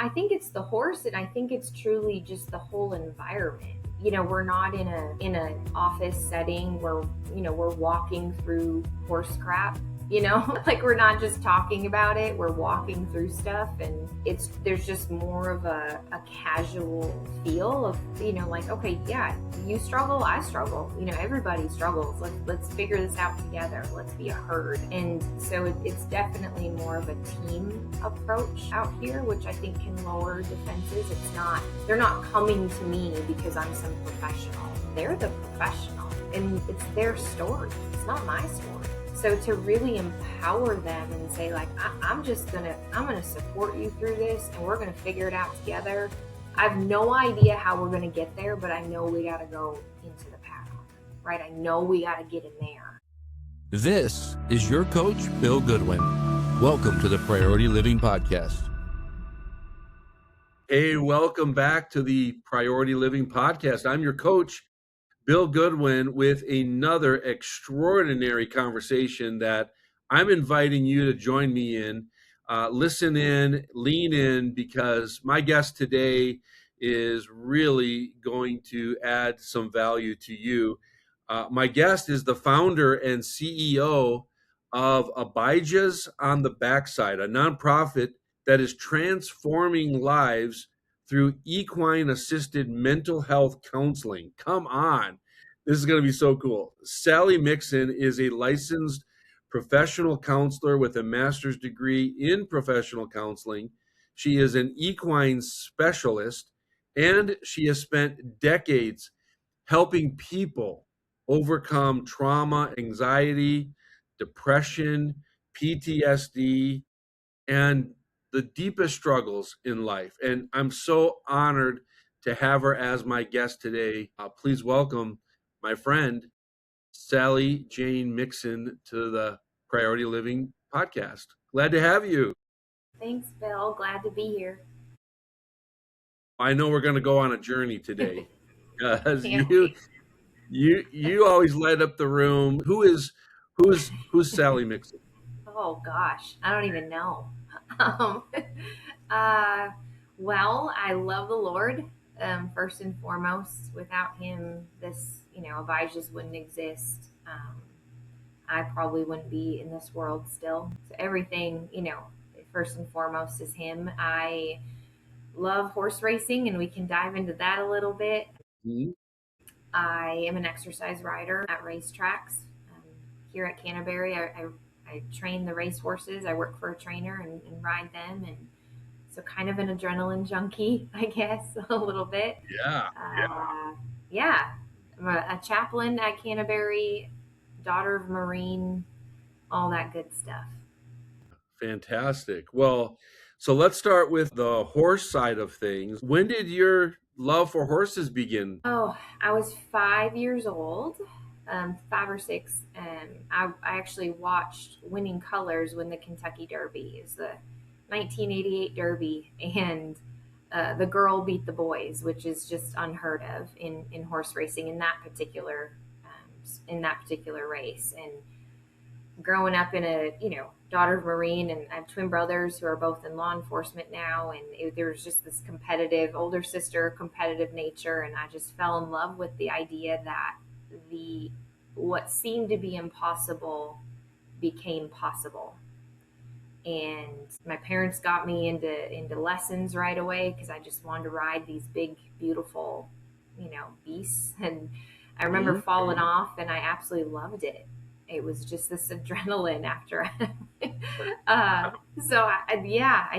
I think it's the horse, and I think it's truly just the whole environment. We're not in an office setting where we're walking through horse crap. Like we're not just talking about it, we're walking through stuff, and there's just more of a casual feel of like, okay, yeah, you struggle, I struggle, everybody struggles, let's figure this out together, let's be a herd. And so it's definitely more of a team approach out here, which I think can lower defenses. They're not coming to me because I'm some professional, they're the professional, and it's their story, it's not my story. So to really empower them and say, like, I'm gonna support you through this, and we're gonna figure it out together. I have no idea how we're gonna get there, but I know we gotta go into the paddock, right? I know we gotta get in there. This is your coach, Bill Goodwin. Welcome to the Priority Living Podcast. Hey, welcome back to the Priority Living Podcast. I'm your coach, Bill Goodwin, with another extraordinary conversation that I'm inviting you to join me in. Listen in, lean in, because my guest today is really going to add some value to you. My guest is the founder and CEO of Abijah's on the Backside, a nonprofit that is transforming lives through equine-assisted mental health counseling. Come on. This is going to be so cool. Sally Mixon is a licensed professional counselor with a master's degree in professional counseling. She is an equine specialist, and she has spent decades helping people overcome trauma, anxiety, depression, PTSD, and the deepest struggles in life. And I'm so honored to have her as my guest today. Please welcome my friend, Sally Jane Mixon, to the Priority Living Podcast. Glad to have you. Thanks, Bill. Glad to be here. I know we're going to go on a journey today because Can't wait. you always light up the room. Who's Sally Mixon? Oh gosh, I don't even know. Um, well, I love the Lord, first and foremost. Without Him, Abijah's wouldn't exist. I probably wouldn't be in this world still. So everything, first and foremost is Him. I love horse racing, and we can dive into that a little bit. Mm-hmm. I am an exercise rider at racetracks here at Canterbury. I train the race horses. I work for a trainer and ride them, and so kind of an adrenaline junkie, I guess, a little bit. Yeah. Yeah. I'm a chaplain at Canterbury, daughter of Marine, all that good stuff. Fantastic. Well, so let's start with the horse side of things. When did your love for horses begin? Oh, I was 5 years old, 5 or 6. I actually watched Winning Colors win the Kentucky Derby. It's the 1988 Derby, and the girl beat the boys, which is just unheard of in horse racing in that particular race. And growing up in a daughter of Marine, and I have twin brothers who are both in law enforcement now, and there was just this competitive older sister competitive nature, and I just fell in love with the idea that what seemed to be impossible became possible. And my parents got me into lessons right away because I just wanted to ride these big, beautiful, beasts. And I remember falling off, and I absolutely loved it. It was just this adrenaline after. I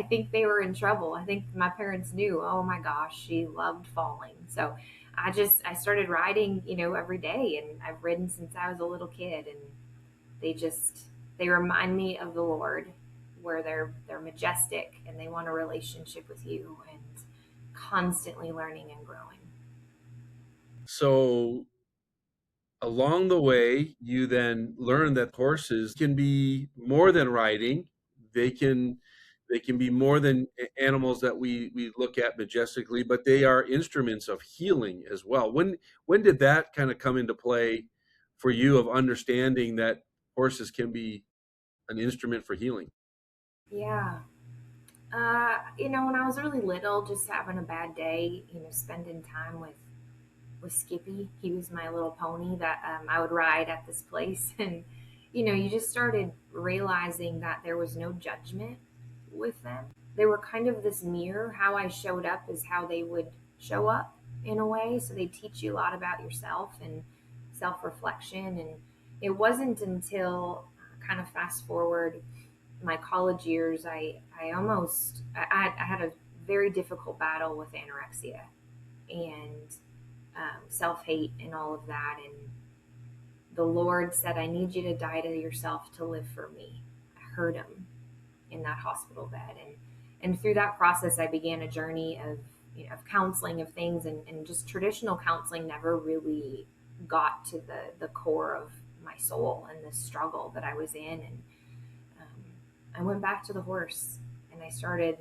think they were in trouble. I think my parents knew, oh my gosh, she loved falling. So I started riding, every day, and I've ridden since I was a little kid, and they remind me of the Lord, where they're majestic and they want a relationship with you and constantly learning and growing. So along the way, you then learn that horses can be more than riding. They can be more than animals that we look at majestically, but they are instruments of healing as well. When did that kind of come into play for you, of understanding that horses can be an instrument for healing? Yeah. When I was really little, just having a bad day, spending time with Skippy. He was my little pony that I would ride at this place. And, you just started realizing that there was no judgment with them. They were kind of this mirror. How I showed up is how they would show up in a way. So they teach you a lot about yourself and self reflection. And it wasn't until kind of fast forward my college years, I had a very difficult battle with anorexia and self hate and all of that. And the Lord said, I need you to die to yourself to live for me. I heard him in that hospital bed. And through that process, I began a journey of counseling of things, and just traditional counseling never really got to the core of my soul and the struggle that I was in. And I went back to the horse and I started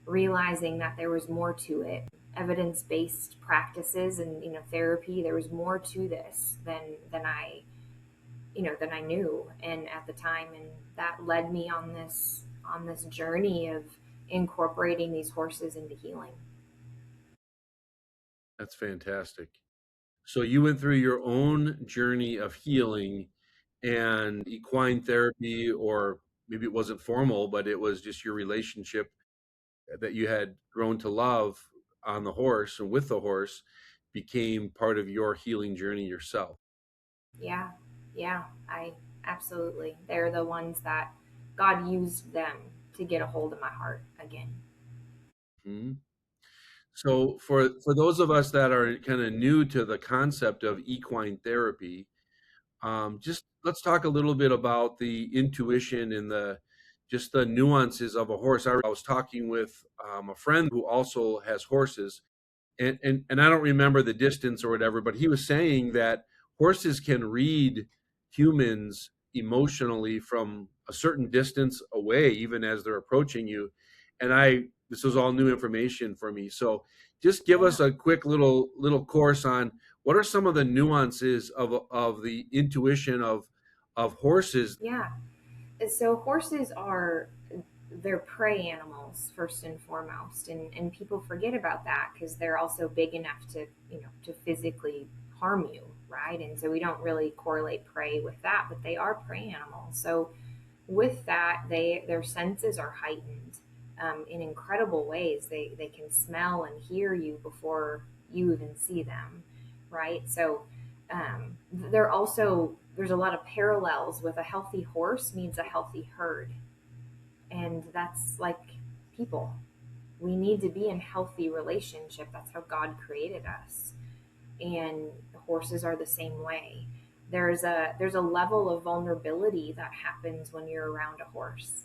realizing that there was more to it. Evidence-based practices and therapy. There was more to this than I knew, and at the time, and that led me on this journey of incorporating these horses into healing. That's fantastic. So you went through your own journey of healing and equine therapy, or maybe it wasn't formal, but it was just your relationship that you had grown to love on the horse and with the horse became part of your healing journey yourself. Yeah, yeah, I absolutely. They're the ones that God used them to get a hold of my heart again. Mhm. So for those of us that are kind of new to the concept of equine therapy, just let's talk a little bit about the intuition and the nuances of a horse. I was talking with a friend who also has horses, and I don't remember the distance or whatever, but he was saying that horses can read humans emotionally from a certain distance away, even as they're approaching you. And this was all new information for me. So just give Yeah, us a quick little course on what are some of the nuances of the intuition of horses. yeah. So horses they're prey animals first and foremost, and people forget about that because they're also big enough to physically harm you, right? And so we don't really correlate prey with that, but they are prey animals. So with that, their senses are heightened in incredible ways. They can smell and hear you before you even see them, right? So there's a lot of parallels with a healthy horse means a healthy herd, and that's like people. We need to be in healthy relationship. That's how God created us, and horses are the same way. There's a level of vulnerability that happens when you're around a horse,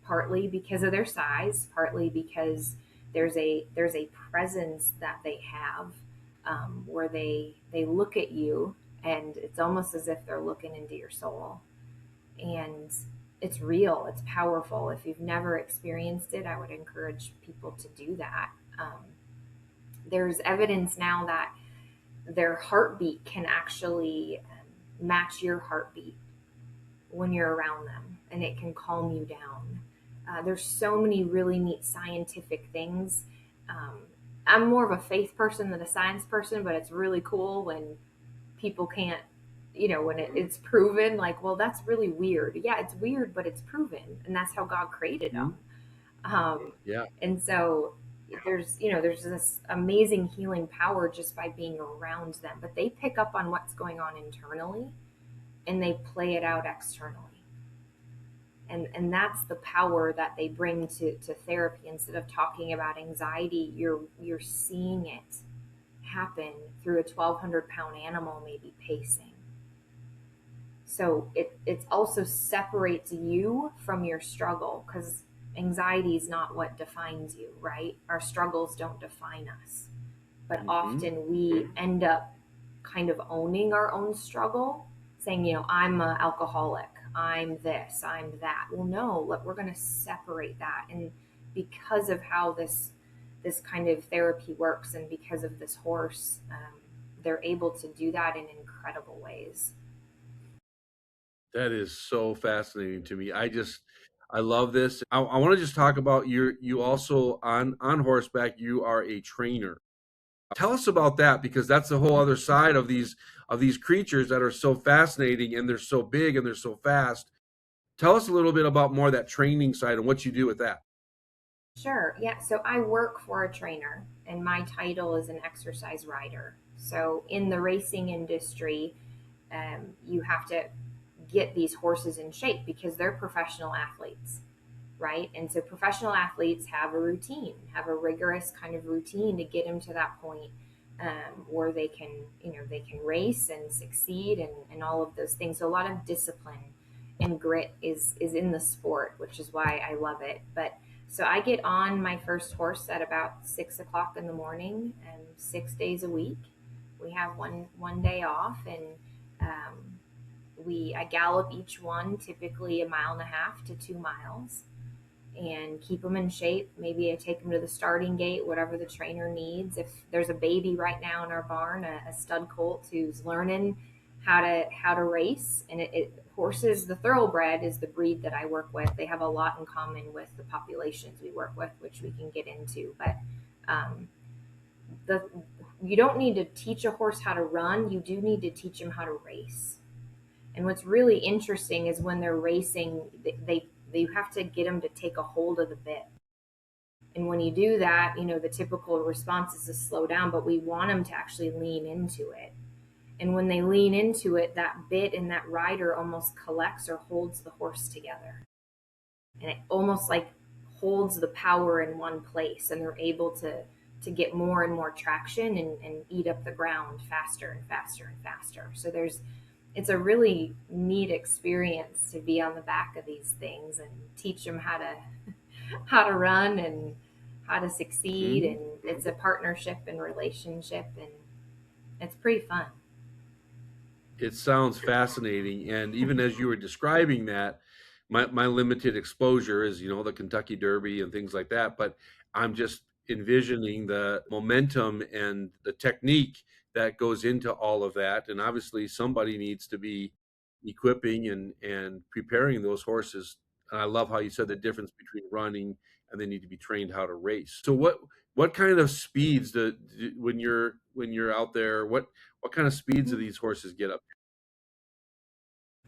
partly because of their size, partly because there's a presence that they have, where they look at you, and it's almost as if they're looking into your soul, and it's real, it's powerful. If you've never experienced it, I would encourage people to do that. There's evidence now that their heartbeat can actually match your heartbeat when you're around them, and it can calm you down. There's so many really neat scientific things. Um, I'm more of a faith person than a science person, but it's really cool when people can't, when it's proven. Like, well, that's really weird. Yeah, it's weird, but it's proven, and that's how God created Mhm. them. Um, Yeah, and so there's this amazing healing power just by being around them, but they pick up on what's going on internally and they play it out externally. And that's the power that they bring to therapy. Instead of talking about anxiety, you're seeing it happen through a 1,200-pound animal maybe pacing. So it also separates you from your struggle, because anxiety is not what defines you, right? Our struggles don't define us. But hmm often we end up kind of owning our own struggle, saying, I'm an alcoholic, I'm this, I'm that. Well, no, look, we're going to separate that. And because of how this kind of therapy works, and because of this horse, they're able to do that in incredible ways. that is so fascinating to me. I love this. I want to just talk about you also on horseback. You are a trainer. Tell us about that, because that's the whole other side of these creatures that are so fascinating, and they're so big and they're so fast. Tell us a little bit about more of that training side and what you do with that. Sure. Yeah. So I work for a trainer, and my title is an exercise rider. So in the racing industry, you have to get these horses in shape because they're professional athletes, right? And so professional athletes have a routine, have a rigorous kind of routine to get them to that point where they can, they can race and succeed and all of those things. So a lot of discipline and grit is in the sport, which is why I love it. But so I get on my first horse at about 6 o'clock in the morning, 6 days a week. We have one day off, and I gallop each one, typically 1.5 to 2 miles, and keep them in shape. Maybe I take them to the starting gate, whatever the trainer needs. If there's a baby right now in our barn, a stud colt who's learning how to race, and horses, the thoroughbred is the breed that I work with. They have a lot in common with the populations we work with, which we can get into. But the you don't need to teach a horse how to run. You do need to teach them how to race. And what's really interesting is when they're racing, they have to get them to take a hold of the bit. And when you do that, the typical response is to slow down, but we want them to actually lean into it. And when they lean into it, that bit and that rider almost collects or holds the horse together. And it almost like holds the power in one place, and they're able to get more and more traction and eat up the ground faster and faster and faster. So it's a really neat experience to be on the back of these things and teach them how to run and how to succeed. Mm-hmm. And it's a partnership and relationship, and it's pretty fun. It sounds fascinating. And even as you were describing that, my limited exposure is, the Kentucky Derby and things like that. But I'm just envisioning the momentum and the technique that goes into all of that. And obviously somebody needs to be equipping and preparing those horses. And I love how you said the difference between running and they need to be trained how to race. So what kind of speeds when you're out there, what kind of speeds do these horses get up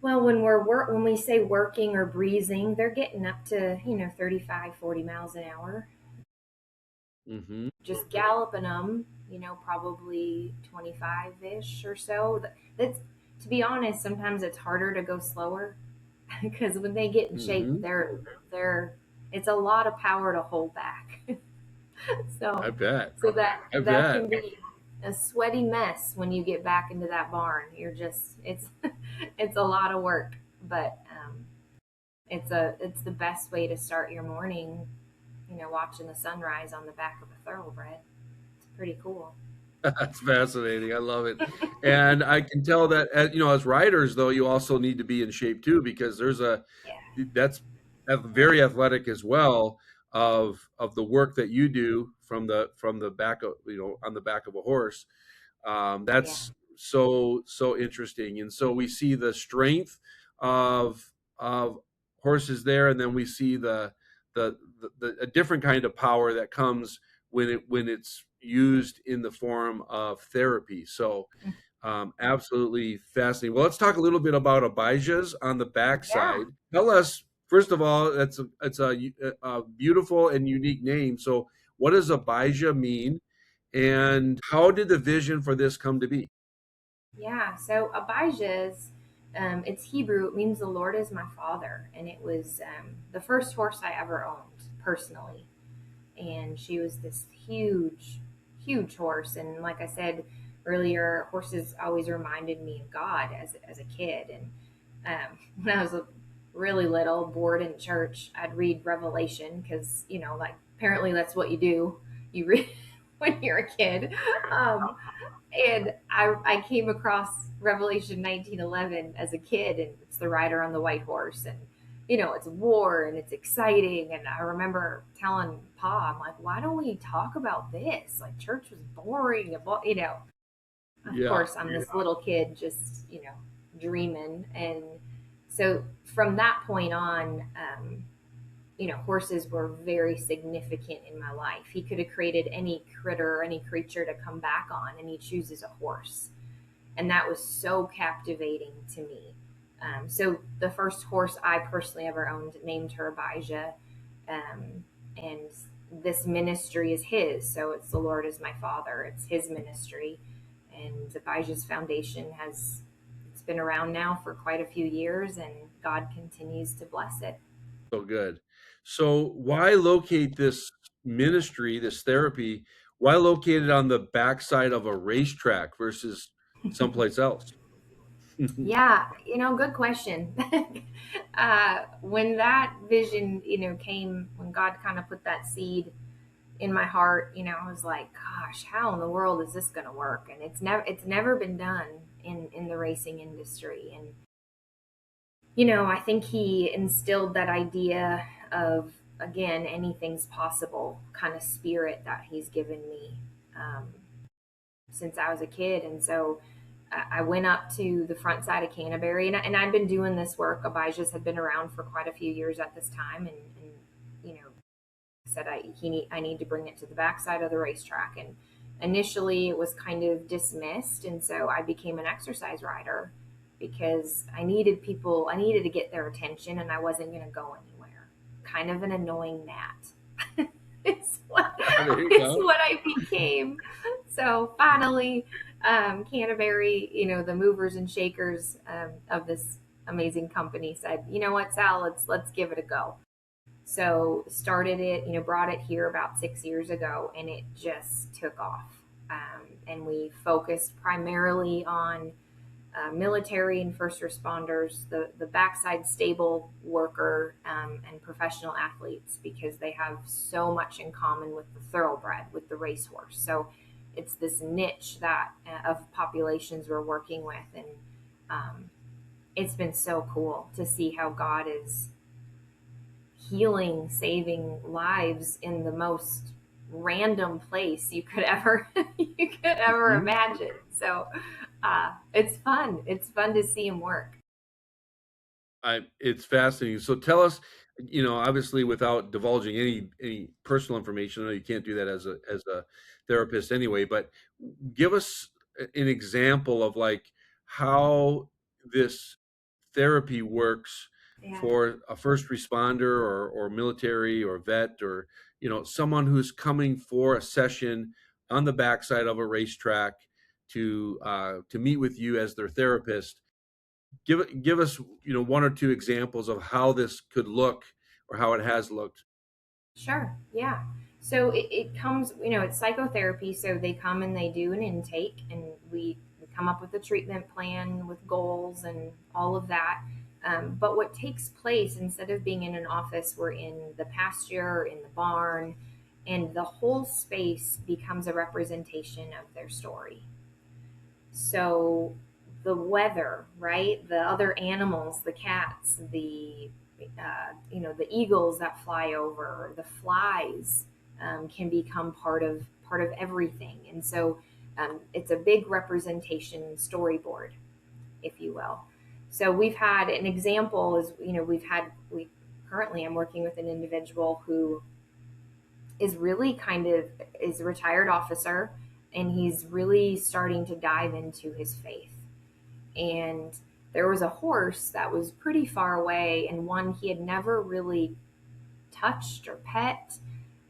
Well, when we say working or breezing, they're getting up to 35, 40 miles an hour. to? Mm-hmm. Just galloping them, probably 25-ish or so. That's To be honest, sometimes it's harder to go slower because when they get in shape, Mm-hmm. they're it's a lot of power to hold back. I so bet. so that I that bet. can be a sweaty mess when you get back into that barn. It's it's a lot of work, but it's the best way to start your morning. Watching the sunrise on the back of a thoroughbred. It's pretty cool. That's fascinating. I love it. And I can tell that as riders though, you also need to be in shape too, because Yeah, that's very athletic as well, of the work that you do from the back of on the back of a horse. yeah, That's so interesting. And so we see the strength of horses there, and then we see a different kind of power that comes when it's used in the form of therapy. So absolutely fascinating. Well, let's talk a little bit about Abijah's on the yeah. backside. Tell us, first of all, it's a beautiful and unique name. So what does Abijah mean? And how did the vision for this come to be? Yeah, so Abijah's, it's Hebrew. It means the Lord is my father, and it was the first horse I ever owned personally. And she was this huge, huge horse. And like I said earlier, horses always reminded me of God as a kid. And when I was really little, bored in church, I'd read Revelation because like apparently that's what you do. You read when you're a kid. Um, and I came across Revelation 19:11 as a kid, and it's the rider on the white horse, and it's war and it's exciting. And I remember telling Pa, I'm like, why don't we talk about this? Like church was boring, Of Yeah. course, I'm this little kid just dreaming, and so from that point on, horses were very significant in my life. He could have created any critter or any creature to come back on, and he chooses a horse. And that was so captivating to me. So the first horse I personally ever owned, named her Abijah. And this ministry is his. So it's the Lord is my father. It's his ministry. And Abijah's foundation it's been around now for quite a few years, and God continues to bless it. So good. So why locate this ministry, this therapy, why locate it on the backside of a racetrack versus someplace else? Yeah, good question. When that vision, came, when God kind of put that seed in my heart, I was like, gosh, how in the world is this going to work? And it's never been done in the racing industry. And, I think he instilled that idea of, again, anything's possible kind of spirit that he's given me um, since I was a kid. And so I went up to the front side of Canterbury, and I'd been doing this work. Abijah's had been around for quite a few years at this time, and said I need to bring it to the backside of the racetrack. And initially, it was kind of dismissed, and so I became an exercise rider because I needed to get their attention, and I wasn't going to go anywhere. Kind of an annoying gnat. it's what I became. So finally, Canterbury, the movers and shakers of this amazing company said, you know what, Sal, let's give it a go. So started it, brought it here about 6 years ago, and it just took off. And we focused primarily on military and first responders, the backside stable worker, and professional athletes, because they have so much in common with the thoroughbred, with the racehorse. So it's this niche that of populations we're working with, and it's been so cool to see how God is healing, saving lives in the most random place you could ever imagine. So it's fun. It's fun to see him work. It's fascinating. So tell us, obviously without divulging any personal information, I know you can't do that as a therapist anyway, but give us an example of like how this therapy works for a first responder or military or vet, or someone who's coming for a session on the backside of a racetrack to meet with you as their therapist. Give us one or two examples of how this could look or how it has looked. Sure. Yeah. So it comes, it's psychotherapy. So they come and they do an intake, and we come up with a treatment plan with goals and all of that. But what takes place, instead of being in an office, we're in the pasture, in the barn, and the whole space becomes a representation of their story. So the weather, right? The other animals, the cats, the eagles that fly over, the flies, can become part of everything. And so it's a big representation storyboard, if you will. So we've had an example is, we currently I'm working with an individual who is really is a retired officer, and he's really starting to dive into his faith. And there was a horse that was pretty far away, and one he had never really touched or pet.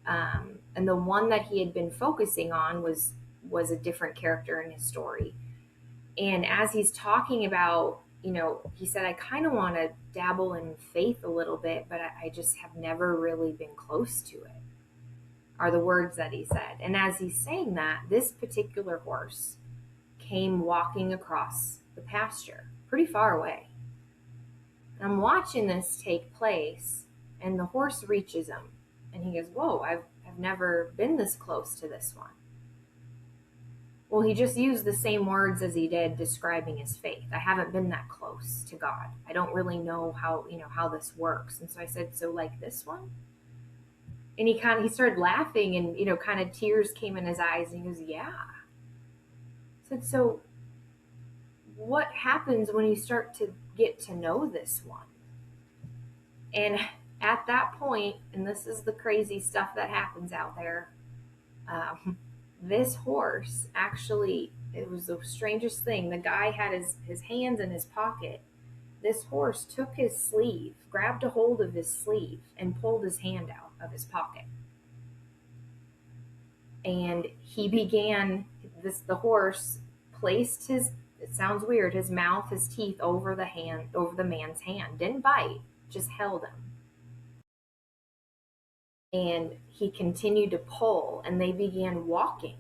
And the one that he had been focusing on was a different character in his story. And as he's talking about, he said, I kind of want to dabble in faith a little bit, but I just have never really been close to it, are the words that he said. And as he's saying that, this particular horse came walking across the pasture pretty far away. And I'm watching this take place, and the horse reaches him, and he goes, whoa, I've never been this close to this one. Well, he just used the same words as he did describing his faith. I haven't been that close to God. I don't really know how this works. And so I said, so like this one? And he started laughing, and kind of tears came in his eyes, and he goes, yeah. I said, so what happens when you start to get to know this one? And at that point, and this is the crazy stuff that happens out there, this horse actually, it was the strangest thing. The guy had his hands in his pocket. This horse took his sleeve, grabbed a hold of his sleeve, and pulled his hand out of his pocket. And he began the horse placed his, it sounds weird, his mouth, his teeth over the man's hand. Didn't bite, just held him. And he continued to pull, and they began walking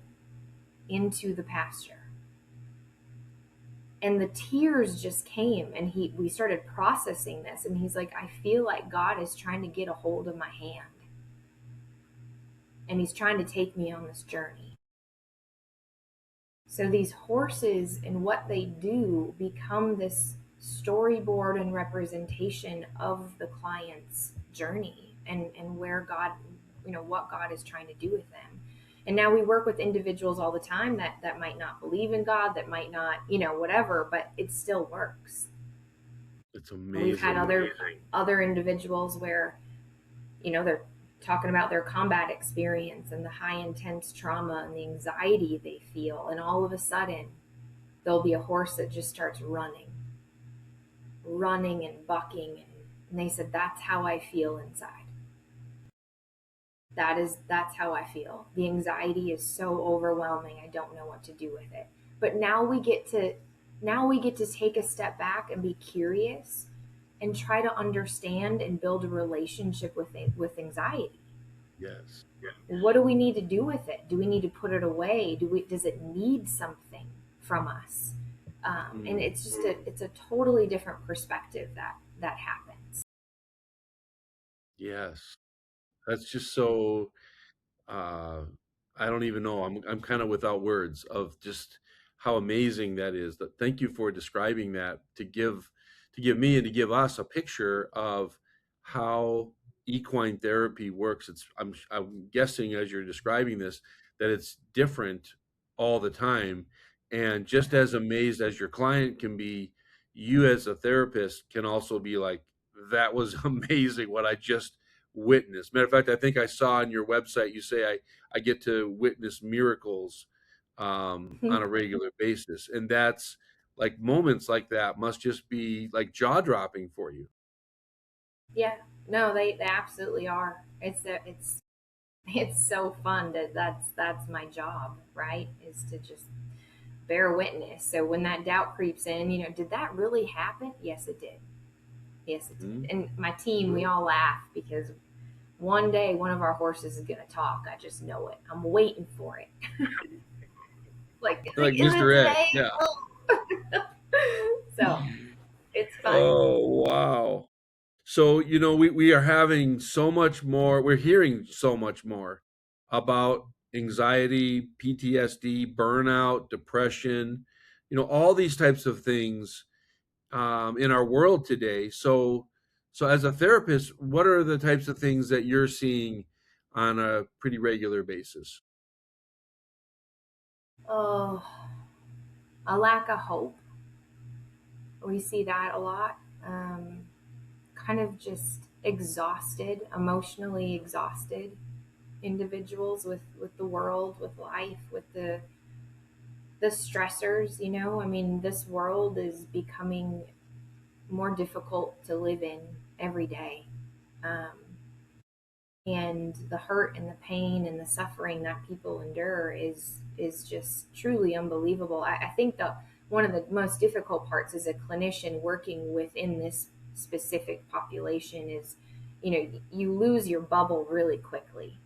into the pasture. And the tears just came, and we started processing this, and he's like, I feel like God is trying to get a hold of my hand. And he's trying to take me on this journey. So these horses and what they do become this storyboard and representation of the client's journey and where God, what God is trying to do with them. And now we work with individuals all the time that might not believe in God, that might not, whatever, but it still works. It's amazing. We've had other individuals where, they're talking about their combat experience and the high intense trauma and the anxiety they feel. And all of a sudden, there'll be a horse that just starts running and bucking. And they said, that's how I feel inside. That's how I feel. The anxiety is so overwhelming. I don't know what to do with it. But now we get to take a step back and be curious and try to understand and build a relationship with anxiety. Yes. What do we need to do with it? Do we need to put it away? Does it need something from us? And it's just it's a totally different perspective that happens. Yes. That's just so, I don't even know. I'm kind of without words of just how amazing that is. That thank you for describing that to give me and to give us a picture of how equine therapy works. I'm guessing as you're describing this that it's different all the time, and just as amazed as your client can be, you as a therapist can also be like, that was amazing what I just witnessed. Matter of fact, I think I saw on your website you say I get to witness miracles on a regular basis, and that's like moments like that must just be like jaw dropping for you. Yeah, no, they absolutely are. It's so fun that's my job, right? Is to just bear witness. So when that doubt creeps in, did that really happen? Yes, it did. Yes, it did. And my team, we all laugh because one day one of our horses is going to talk. I just know it. I'm waiting for it. like Mr. Ed. Yeah. So it's fun. Oh, wow. So, we are having so much more, we're hearing so much more about anxiety, PTSD, burnout, depression, all these types of things in our world today. So as a therapist, what are the types of things that you're seeing on a pretty regular basis? Oh, a lack of hope. We see that a lot. Kind of just exhausted, emotionally exhausted individuals with the world, with life, with the stressors. I mean, this world is becoming more difficult to live in every day. And the hurt and the pain and the suffering that people endure is just truly unbelievable. I think one of the most difficult parts as a clinician working within this specific population is, you lose your bubble really quickly.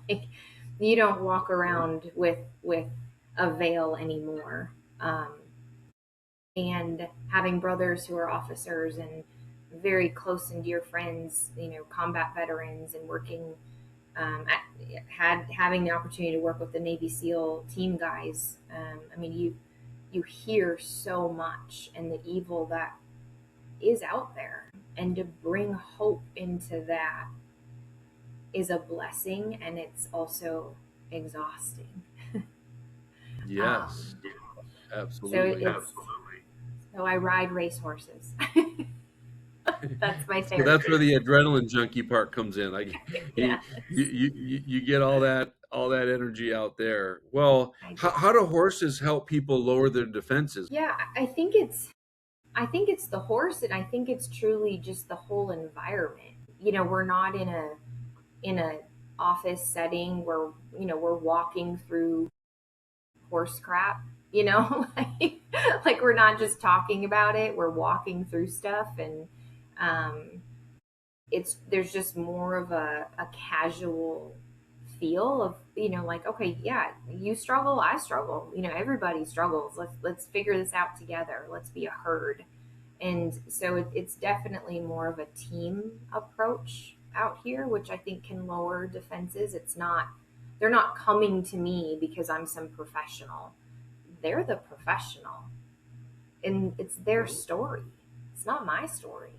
Like, you don't walk around with a veil anymore. And having brothers who are officers and very close and dear friends, combat veterans, and working, having the opportunity to work with the Navy SEAL team guys. I mean, you hear so much and the evil that is out there, and to bring hope into that is a blessing, and it's also exhausting. Yes, absolutely. So I ride racehorses. That's my So that's where therapy. the adrenaline junkie part comes in. You, Yeah, you get all that energy out there. Well, I do. how do horses help people lower their defenses? Yeah, I think it's the horse, and I think it's truly just the whole environment. We're not in a office setting where we're walking through horse crap. Like we're not just talking about it. We're walking through stuff, and um, there's just more of a casual feel of like, okay, yeah, you struggle, I struggle, everybody struggles, let's figure this out together, let's be a herd. And so it's definitely more of a team approach out here, which I think can lower defenses. They're not coming to me because I'm some professional. They're the professional, and it's their story, it's not my story.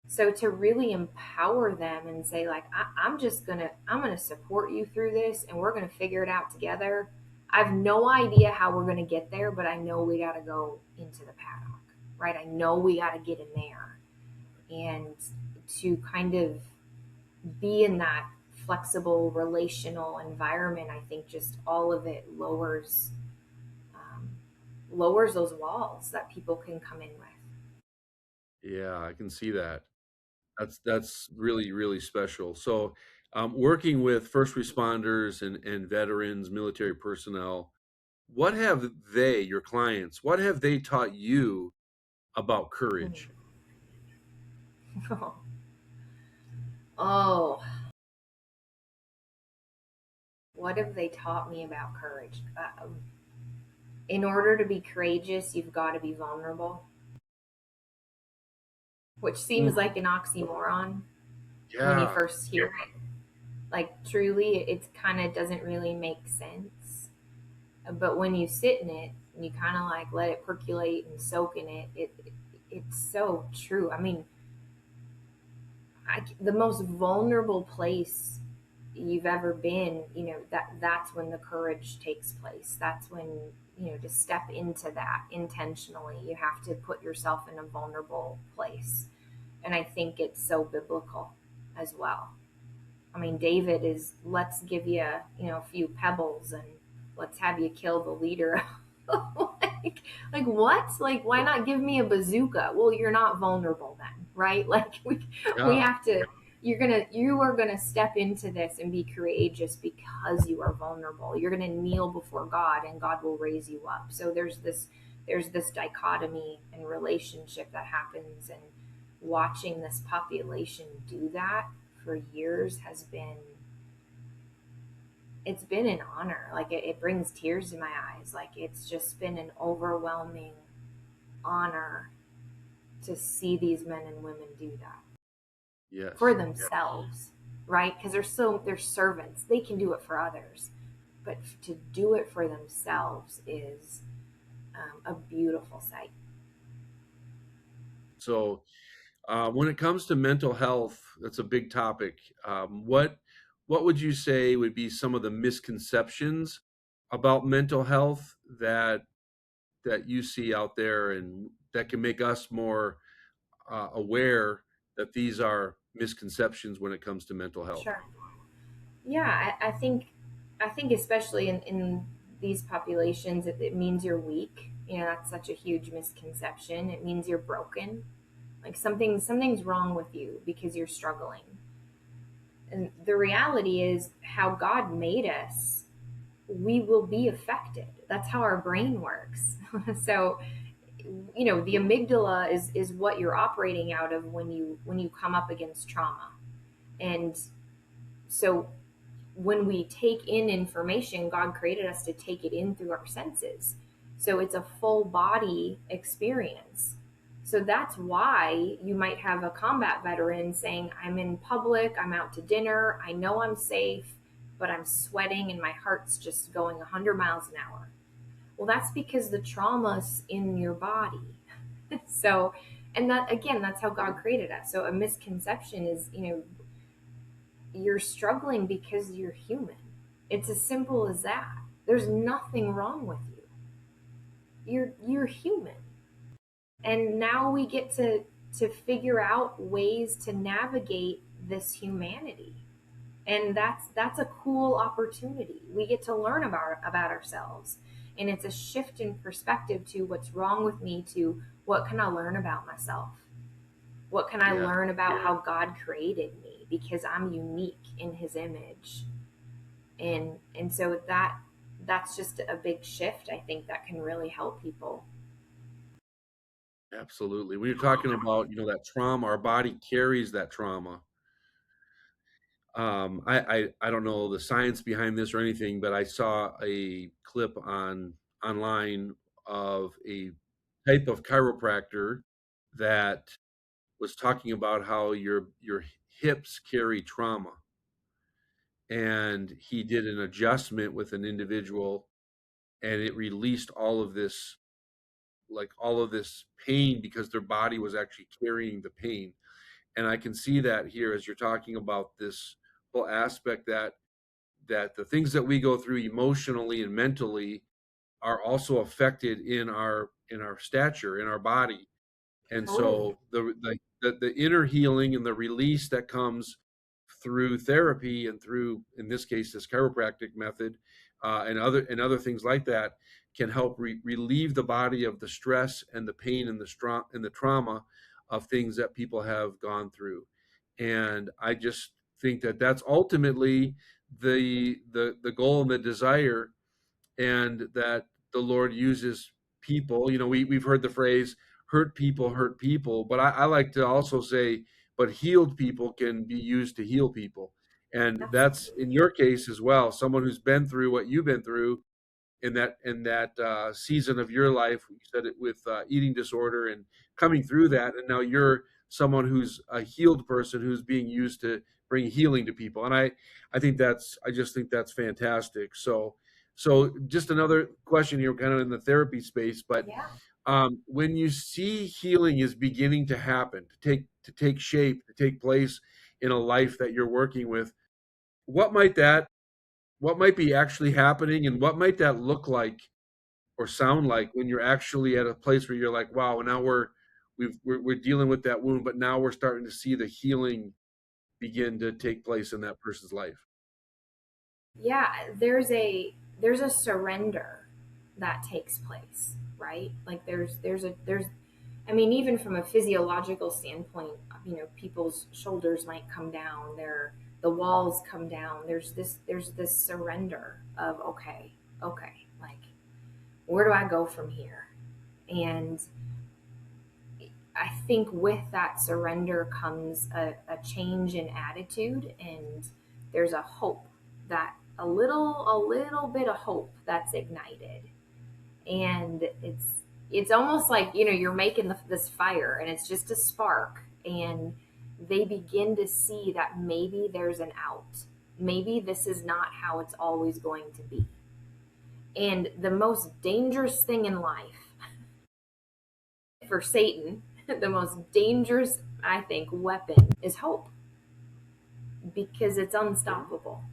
So to really empower them and say, like, I'm gonna support you through this, and we're gonna figure it out together. I have no idea how we're gonna get there, but I know we gotta go into the paddock, right? I know we gotta get in there, and to kind of be in that flexible relational environment, I think just all of it um, lowers those walls that people can come in with. Yeah, I can see that. That's really, really special. So, working with first responders and veterans, military personnel, what have your clients, what have they taught you about courage? Oh, what have they taught me about courage? In order to be courageous, you've got to be vulnerable, which seems Ooh, like an oxymoron when you yeah, first hear it. Like, truly, it kind of doesn't really make sense. But when you sit in it and you kind of like let it percolate and soak in it, it's so true. I mean, the most vulnerable place you've ever been, that's when the courage takes place. That's when, to step into that intentionally, you have to put yourself in a vulnerable place. And I think it's so biblical as well. I mean, David is, let's give you, a few pebbles, and let's have you kill the leader. like what? Like, why not give me a bazooka? Well, you're not vulnerable then, right? Like we yeah, have to. You are gonna step into this and be courageous because you are vulnerable. You're gonna kneel before God, and God will raise you up. So there's this dichotomy and relationship that happens, and watching this population do that for years it's been an honor. Like, it brings tears to my eyes. Like, it's just been an overwhelming honor to see these men and women do that for yes. themselves, right? Because they're servants, they can do it for others, but to do it for themselves is a beautiful sight. So, when it comes to mental health, that's a big topic. What would you say would be some of the misconceptions about mental health that you see out there, and that can make us more aware that these are misconceptions when it comes to mental health? Sure. Yeah, I think especially in these populations, it means you're weak. That's such a huge misconception. It means you're broken. Like, something's wrong with you because you're struggling. And the reality is, how God made us, we will be affected. That's how our brain works. So, the amygdala is what you're operating out of when you come up against trauma. And so when we take in information, God created us to take it in through our senses. So it's a full body experience. So that's why you might have a combat veteran saying, I'm in public, I'm out to dinner, I know I'm safe, but I'm sweating and my heart's just going 100 miles an hour. Well, that's because the trauma's in your body. So, and that, again, that's how God created us. So a misconception is, you're struggling because you're human. It's as simple as that. There's nothing wrong with you. You're human. And now we get to figure out ways to navigate this humanity. And that's a cool opportunity. We get to learn about ourselves, and it's a shift in perspective to what's wrong with me to what can I learn about myself, what can I Yeah, learn about how God created me, because I'm unique in his image. And so that's just a big shift, I think, that can really help people. absolutely. When you're talking about, that trauma, our body carries that trauma. I don't know the science behind this or anything, but I saw a clip online of a type of chiropractor that was talking about how your hips carry trauma, and he did an adjustment with an individual, and it released all of this pain because their body was actually carrying the pain. And I can see that here as you're talking about this whole aspect that the things that we go through emotionally and mentally are also affected in our stature, in our body. And Totally. so the inner healing and the release that comes through therapy and through, in this case, this chiropractic method, and other things like that, can help relieve the body of the stress and the pain and the trauma of things that people have gone through. And I just think that that's ultimately the goal and the desire, and that the Lord uses people. We've heard the phrase hurt people, but I like to also say, but healed people can be used to heal people. And that's Absolutely. in your case as well, someone who's been through what you've been through in that season of your life. You said it with eating disorder and coming through that, and now you're someone who's a healed person who's being used to bring healing to people. And I just think that's fantastic. So just another question here, kind of in the therapy space, but Yeah. when you see healing is beginning to happen, to take shape, to take place in a life that you're working with, what might that what might be actually happening, and what might that look like or sound like when you're actually at a place where you're like, wow, now we're dealing with that wound, but now we're starting to see the healing begin to take place in that person's life. Yeah, there's a surrender that takes place, right? Like there's I mean, even from a physiological standpoint, people's shoulders might come down, the walls come down. There's this surrender of, okay, okay, like, where do I go from here? And I think with that surrender comes a change in attitude, and there's a hope, that a little bit of hope that's ignited. And it's almost like, you're making this fire, and it's just a spark, and they begin to see that maybe there's an out. Maybe this is not how it's always going to be. And the most dangerous thing in life for Satan, the most dangerous, I think, weapon is hope, because it's unstoppable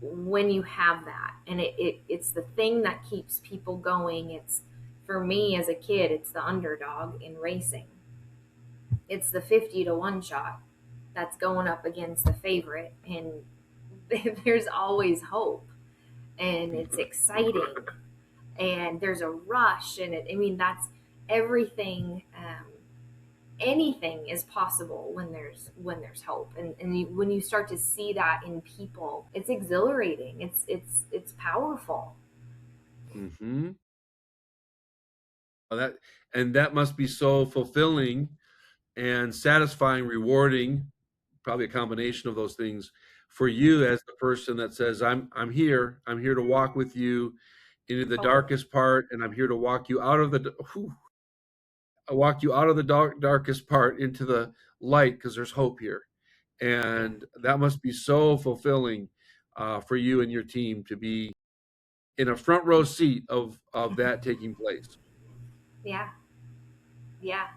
when you have that. And it's the thing that keeps people going. It's, for me as a kid, it's the underdog in racing. It's the 50 to 1 shot that's going up against the favorite, and there's always hope, and it's exciting, and there's a rush, and that's everything. Anything is possible when there's hope, and when you start to see that in people, it's exhilarating, it's powerful. Hmm. That and that must be so fulfilling and satisfying, rewarding, probably a combination of those things for you as the person that says, I'm here to walk with you into the Totally. darkest part, and I'm here to walk you out of the darkest part into the light, because there's hope here. Yeah. And that must be so fulfilling for you and your team to be in a front row seat of that taking place. Yeah. Yeah,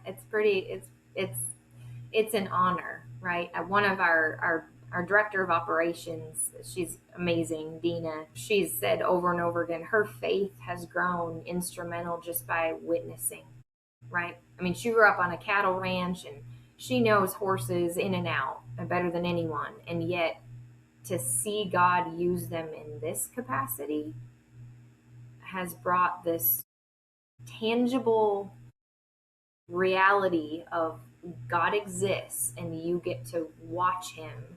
it's an honor, right? One of our director of operations, she's amazing, Dina. She's said over and over again, her faith has grown instrumental just by witnessing. right? I mean, she grew up on a cattle ranch and she knows horses in and out better than anyone. And yet, to see God use them in this capacity has brought this tangible reality of God exists and you get to watch him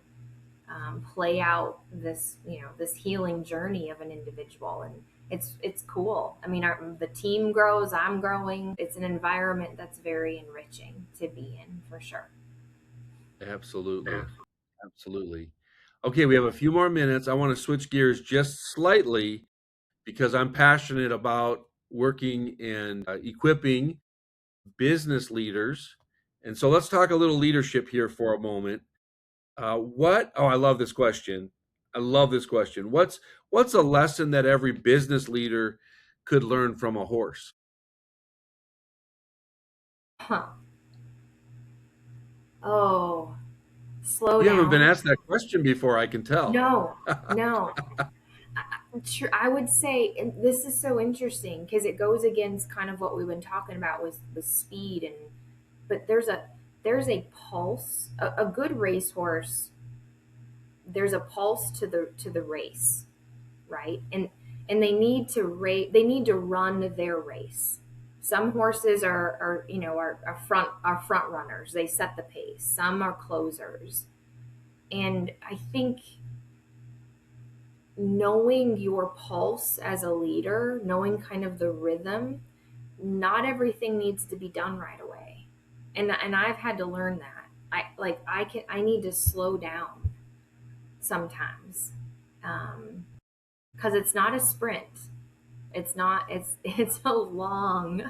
play out this, this healing journey of an individual. And it's cool. I mean, the team grows, I'm growing. It's an environment that's very enriching to be in, for sure. Absolutely. Absolutely. Okay, we have a few more minutes. I want to switch gears just slightly because I'm passionate about working and equipping business leaders. And so let's talk a little leadership here for a moment. I love this question. I love this question. What's a lesson that every business leader could learn from a horse? Huh. Oh, slow You haven't been down. asked that question before, I can tell. No, no. I would say, and this is so interesting because it goes against kind of what we've been talking about with speed, and but there's a pulse. A good racehorse, there's a pulse to the race, right? And they need to run their race. Some horses are front runners. They set the pace. Some are closers. And I think knowing your pulse as a leader, knowing kind of the rhythm, not everything needs to be done right away. And I've had to learn that. I need to slow down sometimes. Because it's not a sprint. It's a long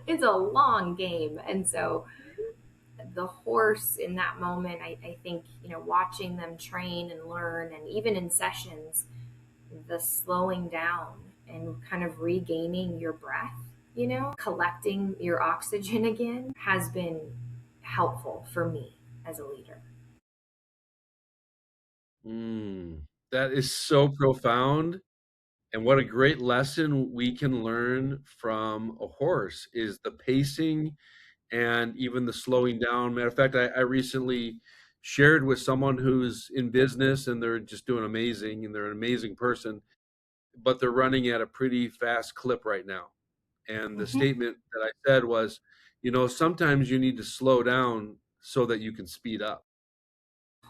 it's a long game. And so the horse in that moment, I think, watching them train and learn, and even in sessions, the slowing down and kind of regaining your breath, collecting your oxygen again has been helpful for me as a leader. That is so profound. And what a great lesson we can learn from a horse is the pacing and even the slowing down. Matter of fact, I recently shared with someone who's in business and they're just doing amazing and they're an amazing person, but they're running at a pretty fast clip right now. And the Mm-hmm. statement that I said was, sometimes you need to slow down so that you can speed up.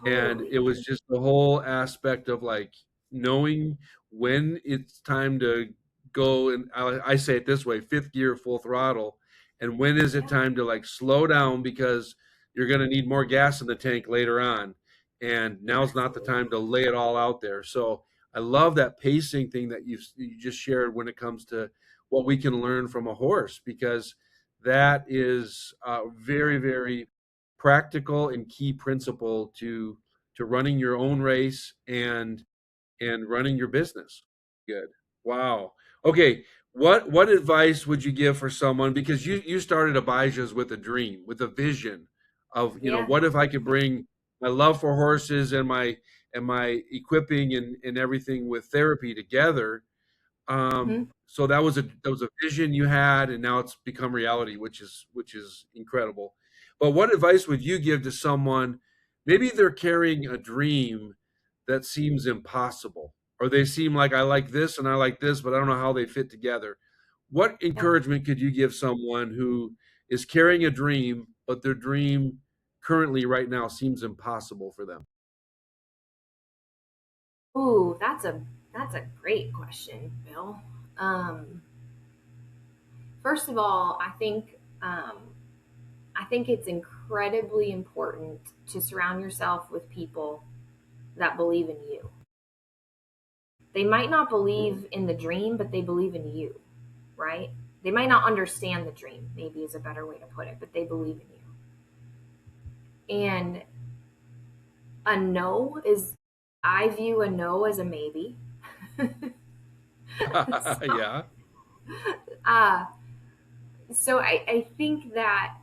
And Totally. it was just the whole aspect of like knowing when it's time to go, and I say it this way, fifth gear, full throttle, and when is it Yeah, time to like slow down because you're going to need more gas in the tank later on, and now's not the absolutely. time to lay it all out there. So I love that pacing thing that you just shared when it comes to what we can learn from a horse, because that is very, very practical and key principle to running your own race and running your business. Good. Wow. Okay. What advice would you give for someone, because you started Abijah's with a dream, with a vision of, Yeah. what if I could bring my love for horses and my equipping and everything with therapy together. Hmm. So that was a vision you had, and now it's become reality, which is incredible. But what advice would you give to someone? Maybe they're carrying a dream that seems impossible, or they seem like I like this and I like this, but I don't know how they fit together. What Yeah. encouragement could you give someone who is carrying a dream, but their dream currently right now seems impossible for them? Ooh, that's a great question, Bill. Um, First of all, I think it's incredibly important to surround yourself with people that believe in you. They might not believe in the dream, but they believe in you, right? They might not understand the dream, maybe is a better way to put it, but they believe in you. And a no is, I view a no as a maybe. so, Yeah. uh, so I think that,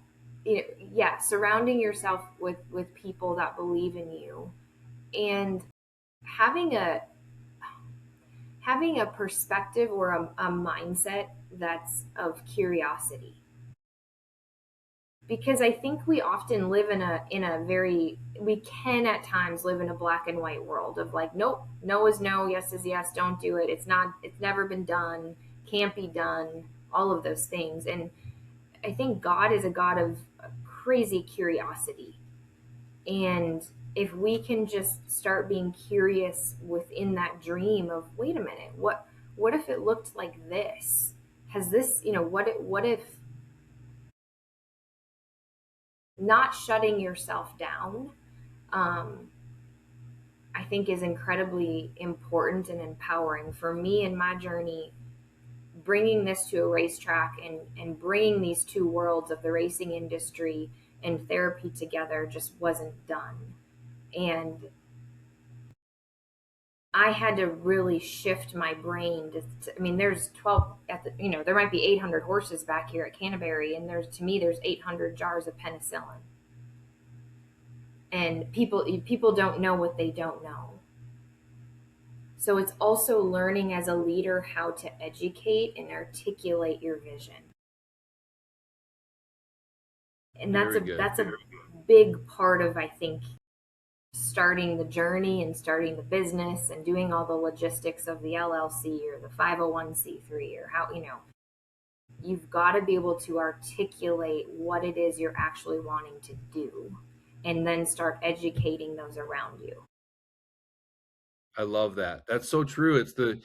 yeah, surrounding yourself with people that believe in you, and having a having a perspective or a mindset that's of curiosity. because I think we often live in a very, we can at times live in a black and white world of like, nope, no is no, yes is yes, don't do it, it's not, it's never been done, can't be done, all of those things. And I think God is a God of crazy curiosity. And if we can just start being curious within that dream of, wait a minute, what if it looked like this? Has this, what if not shutting yourself down, um, I think is incredibly important and empowering for me in my journey. Bringing this to a racetrack and bringing these two worlds of the racing industry and therapy together just wasn't done. And I had to really shift my brain I mean, there's 12 there might be 800 horses back here at Canterbury, and there's 800 jars of penicillin. And people don't know what they don't know. So it's also learning as a leader how to educate and articulate your vision. And Very good. that's a big part of, I think, starting the journey and starting the business and doing all the logistics of the LLC or the 501c3 or how, you've got to be able to articulate what it is you're actually wanting to do and then start educating those around you. I love that. That's so true. It's the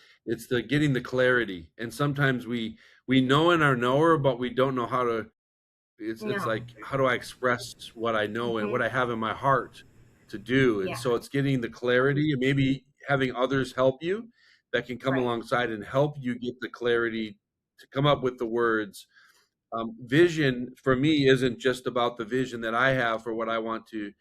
getting the clarity. And sometimes we know in our knower, but we don't know how to. It's No. like, how do I express what I know and what Mm-hmm. I have in my heart to do? And Yeah. so it's getting the clarity and maybe having others help you that can come Right. alongside and help you get the clarity to come up with the words. Vision for me isn't just about the vision that I have for what I want to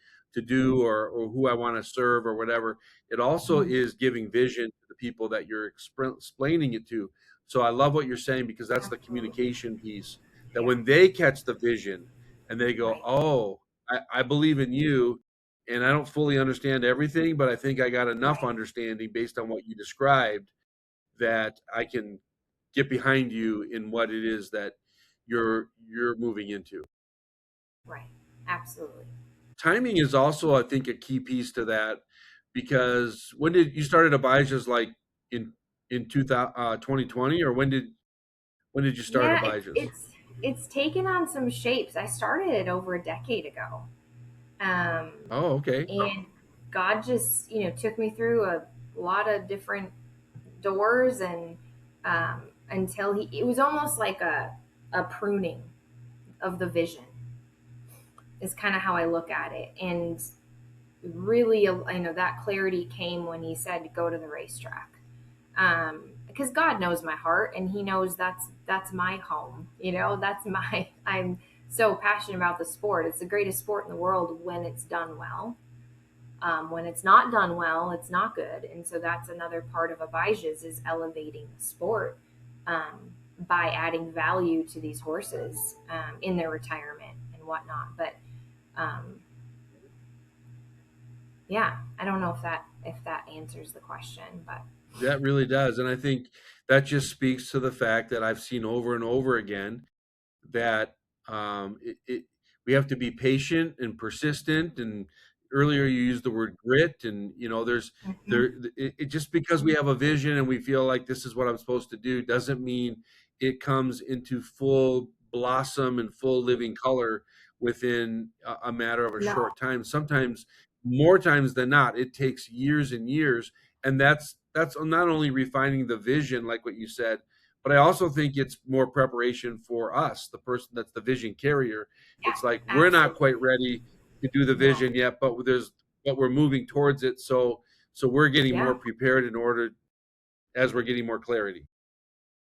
do or who I want to serve or whatever. It also Mhm. is giving vision to the people that you're explaining it to. So I love what you're saying, because that's the Absolutely. communication piece, that Yeah. when they catch the vision and they go, Right. oh, I believe in you, and I don't fully understand everything, but I think I got enough Right. understanding based on what you described that I can get behind you in what it is that you're moving into. Right. Absolutely. Timing is also, I think, a key piece to that, because when did you started Abijah's, like in 2020, or when did you start Yeah, Abijah's? it's taken on some shapes. I started it over a decade ago. Um, Oh, okay. and God just, took me through a lot of different doors and until it was almost like a pruning of the vision is kind of how I look at it. And really, that clarity came when he said, go to the racetrack. Because God knows my heart and he knows that's my home. That's my, I'm so passionate about the sport. It's the greatest sport in the world when it's done well. When it's not done well, it's not good. And so that's another part of Abijah's is elevating the sport by adding value to these horses in their retirement and whatnot. But um, yeah, I don't know if that answers the question, but That really does. And I think that just speaks to the fact that I've seen over and over again that we have to be patient and persistent. And earlier you used the word grit, and there's mm-hmm. there just because we have a vision and we feel like this is what I'm supposed to do doesn't mean it comes into full blossom and full living color within a matter of a No, short time. Sometimes, more times than not, it takes years and years. And that's not only refining the vision, like what you said, but I also think it's more preparation for us, the person that's the vision carrier. It's yeah, like we're not absolutely. quite ready to do the No, vision yet, but we're moving towards it. So we're getting more yeah, prepared in order, as we're getting more clarity.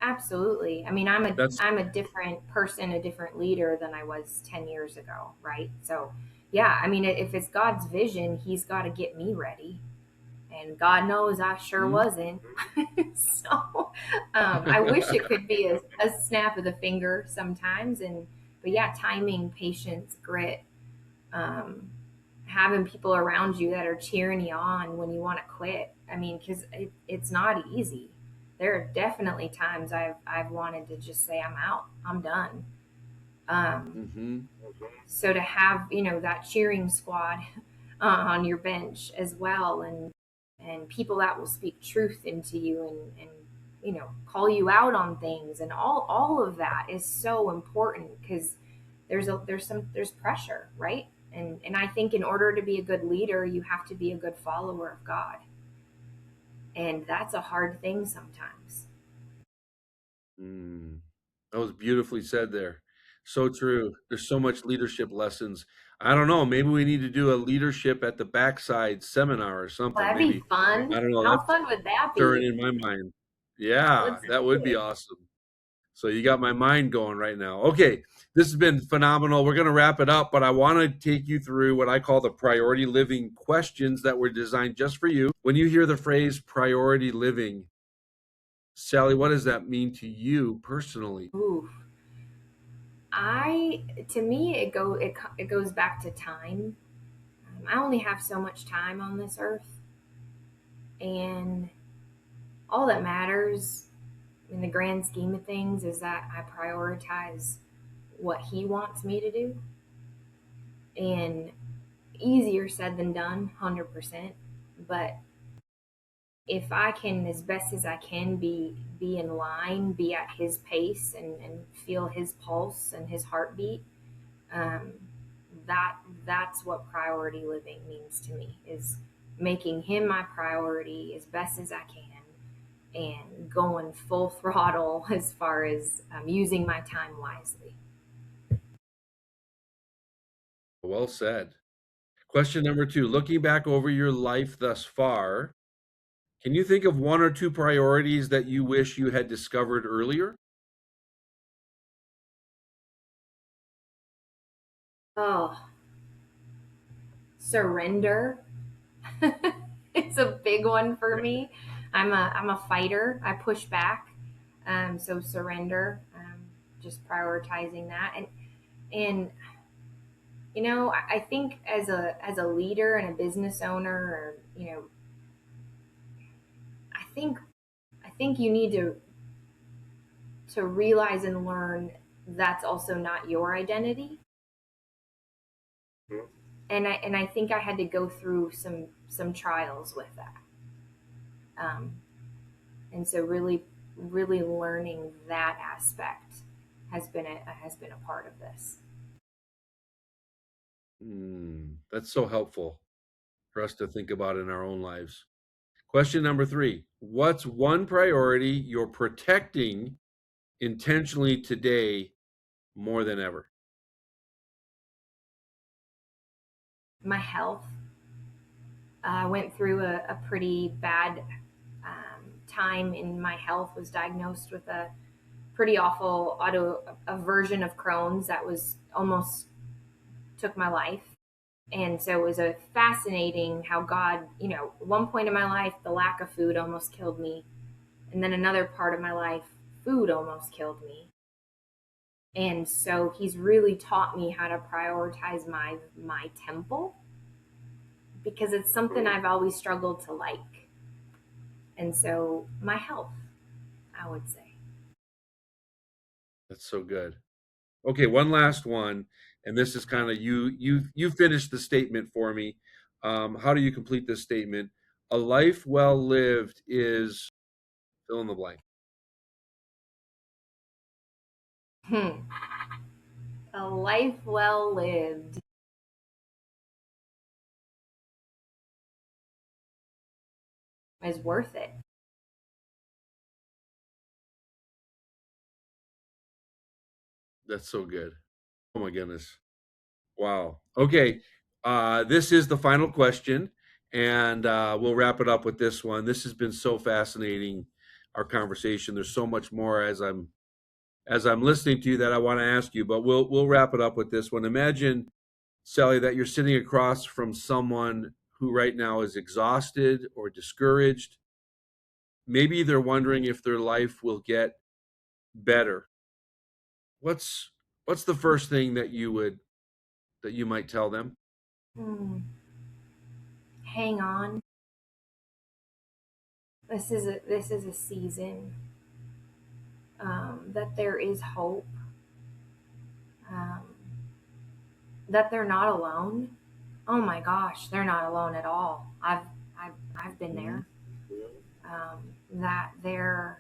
absolutely. I mean, I'm a That's I'm a different person, a different leader than I was 10 years ago, right? So, yeah, I mean, if it's God's vision, he's got to get me ready. And God knows I sure mhm. wasn't. So, I wish it could be a snap of the finger sometimes. But yeah, timing, patience, grit, um, having people around you that are cheering you on when you want to quit. I mean, because it's not easy. There are definitely times I've wanted to just say I'm out, I'm done. Mm-hmm. So to have, that cheering squad on your bench as well, and people that will speak truth into you, and call you out on things, and all of that is so important, because there's pressure, right? And I think in order to be a good leader, you have to be a good follower of God. And that's a hard thing sometimes. Mm. That was beautifully said there. So true. There's so much leadership lessons. I don't know. Maybe we need to do a leadership at the backside seminar or Well, something. that'd be Maybe, fun. I don't know. How That's fun would that stirring be? in my mind. Yeah, Let's that do would be it. awesome. So you got my mind going right now. Okay, this has been phenomenal. We're going to wrap it up, but I want to take you through what I call the priority living questions that were designed just for you. When you hear the phrase priority living, Sally, what does that mean to you personally? Ooh, to me, it goes back to time. I only have so much time on this earth, and all that matters in the grand scheme of things is that I prioritize what He wants me to do. And easier said than done, 100%. But if I can, as best as I can, be in line, be at His pace, and feel His pulse and His heartbeat, um, that's what priority living means to me, is making Him my priority as best as I can, and going full throttle as far as using my time wisely. Well said. Question number 2. Looking back over your life thus far, can you think of one or two priorities that you wish you had discovered earlier? Oh, surrender. It's a big one for me. I'm a fighter. I push back. So surrender. Just prioritizing that, and I think as a leader and a business owner, or I think I think you need to realize and learn that's also not your identity. And I think I had to go through some trials with that. Um, and so really learning that aspect has been a part of this. That's so helpful for us to think about in our own lives. Question number 3. What's one priority you're protecting intentionally today more than ever? My health. I went through a pretty bad time in my health. Was diagnosed with a pretty awful a version of Crohn's that was almost took my life. And so it was a fascinating how God, at one point in my life, the lack of food almost killed me. And then another part of my life, food almost killed me. And so He's really taught me how to prioritize my temple, because it's something I've always struggled to like. And so my health, I would say. That's so good. Okay, one last one, and this is kind of you finished the statement for me. How do you complete this statement? A life well lived is fill in the blank. Hmm. A life well lived is worth it. That's so good. Oh my goodness. Wow. Okay. This is the final question, and we'll wrap it up with this one. This has been so fascinating, our conversation. There's so much more as I'm listening to you that I want to ask you, but we'll wrap it up with this one. Imagine, Sally, that you're sitting across from someone who right now is exhausted or discouraged. Maybe they're wondering if their life will get better. What's the first thing that you might tell them? Hmm. Hang on. This is a season, that there is hope. um, that they're not alone. Oh my gosh, they're not alone at all. I've been there. That they're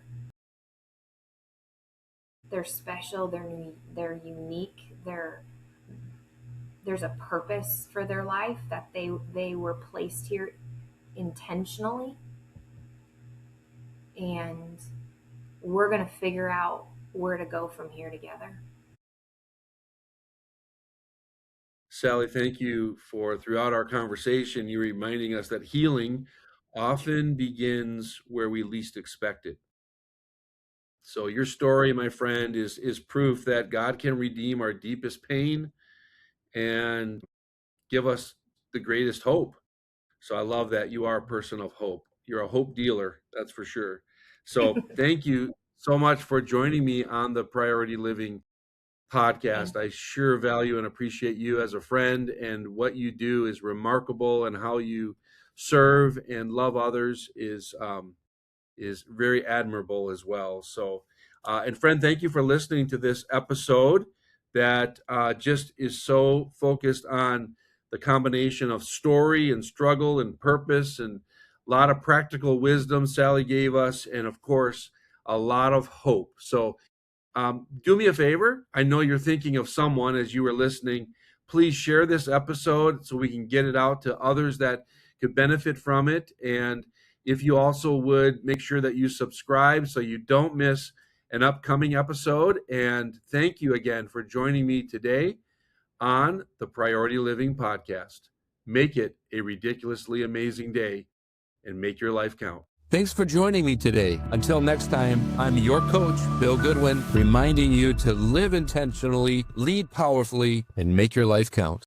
special. They're unique. There's a purpose for their life, that they were placed here intentionally, and we're going to figure out where to go from here together. Sally, thank you for throughout our conversation, you reminding us that healing often begins where we least expect it. So your story, my friend, is proof that God can redeem our deepest pain and give us the greatest hope. So I love that you are a person of hope. You're a hope dealer, that's for sure. So thank you so much for joining me on the Priority Living podcast. I sure value and appreciate you as a friend, and what you do is remarkable, and how you serve and love others is very admirable as well. So, and friend, thank you for listening to this episode that just is so focused on the combination of story and struggle and purpose, and a lot of practical wisdom Sally gave us, and of course, a lot of hope. So do me a favor. I know you're thinking of someone as you were listening. Please share this episode so we can get it out to others that could benefit from it. And if you also would make sure that you subscribe so you don't miss an upcoming episode. And thank you again for joining me today on the Priority Living Podcast. Make it a ridiculously amazing day and make your life count. Thanks for joining me today. Until next time, I'm your coach, Bill Goodwin, reminding you to live intentionally, lead powerfully, and make your life count.